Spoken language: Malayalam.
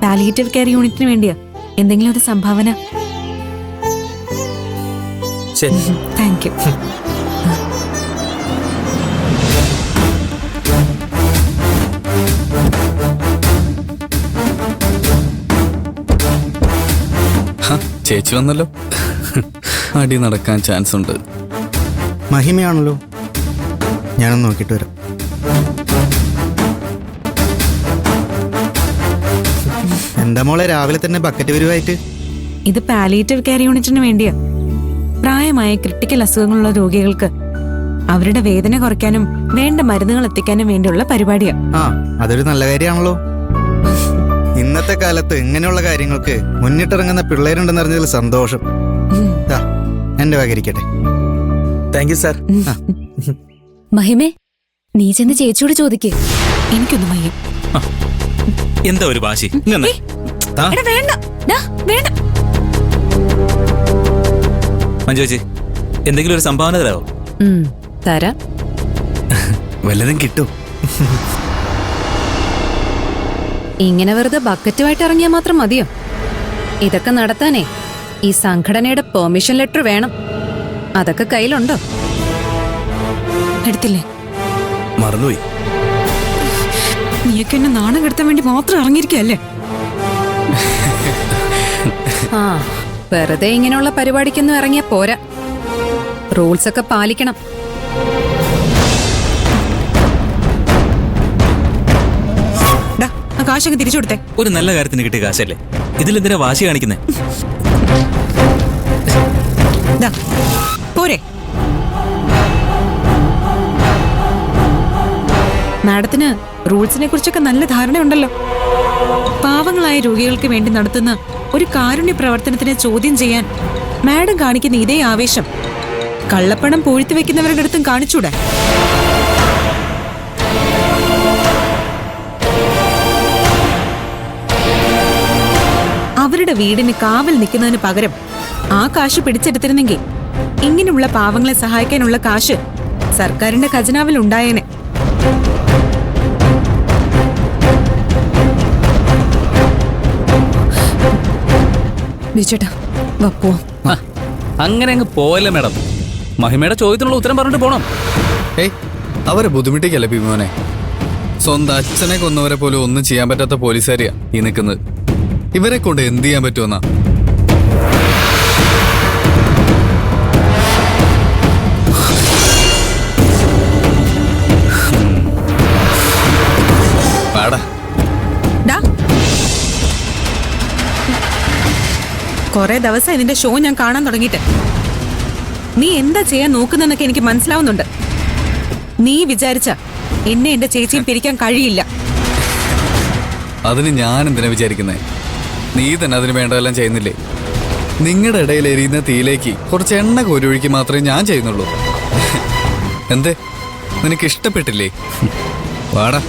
പാലിയേറ്റീവ് കെയർ യൂണിറ്റിന് വേണ്ടിയാ. എന്തെങ്കിലും ഒരു സംഭാവന. Thank you. ചേച്ചി വന്നല്ലോ. അടി നടക്കാൻ ചാൻസ് ഉണ്ട്. മഹിമയാണല്ലോ. ഞാനൊന്ന് നോക്കിയിട്ട് വരാം. എന്താ മോളെ രാവിലെ തന്നെ ബക്കറ്റ് വരുവായിട്ട്? ഇത് പാലിയേറ്റീവ് കെയർ യൂണിറ്റിന് വേണ്ടിയാ. പ്രായമായ ക്രിട്ടിക്കൽ അസുഖങ്ങളുള്ള രോഗികൾക്ക് അവരുടെ വേദന കുറയ്ക്കാനും വേണ്ട മരുന്നുകൾ എത്തിക്കാനും വേണ്ടിയുള്ള പരിപാടിയാ. അതൊരു നല്ല കാര്യമാണല്ലോ. ഇന്നത്തെ കാലത്ത് ഇങ്ങനെയുള്ള കാര്യങ്ങൾക്ക് മുന്നിട്ടിറങ്ങുന്ന പിള്ളേരുണ്ടെന്ന് അറിഞ്ഞതിൽ സന്തോഷം. എന്റെ വകരിക്കട്ടെ. Thank you sir. മഹിമേ, നീ ചെന്ന് ചേച്ചിയോട് ചോദിക്കേ. എനിക്കൊന്നും വയ്യ. എന്താ ഒരു വാശി? മഞ്ജു ചേച്ചി, എന്തെങ്കിലും ഒരു സംഭാവന തരാമോ? തരാം. വല്ലതും കിട്ടും. ഇങ്ങനെ വെറുതെ ബക്കറ്റുമായിട്ട് ഇറങ്ങിയാൽ മാത്രം മതിയോ? ഇതൊക്കെ നടത്താനേ ഈ സംഘടനയുടെ പെർമിഷൻ ലെറ്റർ വേണം. അതൊക്കെ കയ്യിലുണ്ടോ? എടുത്തില്ലേ? മറന്നുപോയി. നീയൊക്കെ എന്നെ നാണം കെടുത്താൻ വേണ്ടി മാത്രം ഇറങ്ങിയിരിക്കല്ലേ? വെറുതെ ഇങ്ങനെയുള്ള പരിപാടിക്കൊന്നും ഇറങ്ങിയാ പോരാ. റൂൾസ് ഒക്കെ പാലിക്കണം. കാശൊക്കെ തിരിച്ചു കൊടുത്തേ. ഒരു നല്ല കാര്യത്തിന് കിട്ടിയ കാശല്ലേ, ഇതിലെന്തിനാ വാശി കാണിക്കുന്നേ? പോരെ. മാഡത്തിന് റൂൾസിനെ കുറിച്ചൊക്കെ നല്ല ധാരണയുണ്ടല്ലോ. പാവങ്ങളായ രോഗികൾക്ക് വേണ്ടി നടത്തുന്ന ഒരു കാരുണ്യ പ്രവർത്തനത്തിനെ ചോദ്യം ചെയ്യാൻ മാഡം കാണിക്കുന്ന ഇതേ ആവേശം കള്ളപ്പണം പൂഴ്ത്തി വെക്കുന്നവരുടെ അടുത്തും കാണിച്ചൂടെ? അവരുടെ വീടിന് കാവൽ നിൽക്കുന്നതിന് പകരം ആ കാശ് പിടിച്ചെടുത്തിരുന്നെങ്കിൽ ഇങ്ങനെയുള്ള പാവങ്ങളെ സഹായിക്കാനുള്ള കാശ് സർക്കാരിന്റെ ഖജനാവിൽ ഉണ്ടായേനെ. അങ്ങനെ അങ്ങ് പോവല്ലേ മാഡം. മഹിമയുടെ ചോദ്യത്തിനുള്ള ഉത്തരം പറഞ്ഞിട്ട് പോണം. അവരെ ബുദ്ധിമുട്ടിക്കല്ലേ ഭീമോനെ. സ്വന്തം അച്ഛനെ കൊന്നവരെ പോലും ഒന്നും ചെയ്യാൻ പറ്റാത്ത പോലീസുകാരിയാ ഈ നിൽക്കുന്നത്. ഇവരെ കൊണ്ട് എന്ത് ചെയ്യാൻ പറ്റുമെന്നാ? കൊറേ ദിവസം ഇതിന്റെ ഷോ ഞാൻ കാണാൻ തുടങ്ങിയിട്ട് നീ എന്താ ചെയ്യാൻ നോക്കുന്നെന്നൊക്കെ എനിക്ക് മനസ്സിലാവുന്നുണ്ട്. നീ വിചാരിച്ച എന്നെ എന്റെ ചേച്ചിയും പിരിക്കാൻ കഴിയില്ല. അതിന് ഞാൻ എന്തിനാ വിചാരിക്കുന്നേ? നീ തന്നെ അതിന് വേണ്ടതെല്ലാം ചെയ്യുന്നില്ലേ? നിങ്ങളുടെ ഇടയിൽ എരിയുന്ന തീയിലേക്ക് കുറച്ച് എണ്ണ കോരിയൊഴുക്കി മാത്രമേ ഞാൻ ചെയ്യുന്നുള്ളൂ. എന്തേ, നിനക്ക് ഇഷ്ടപ്പെട്ടില്ലേ? വാടാ.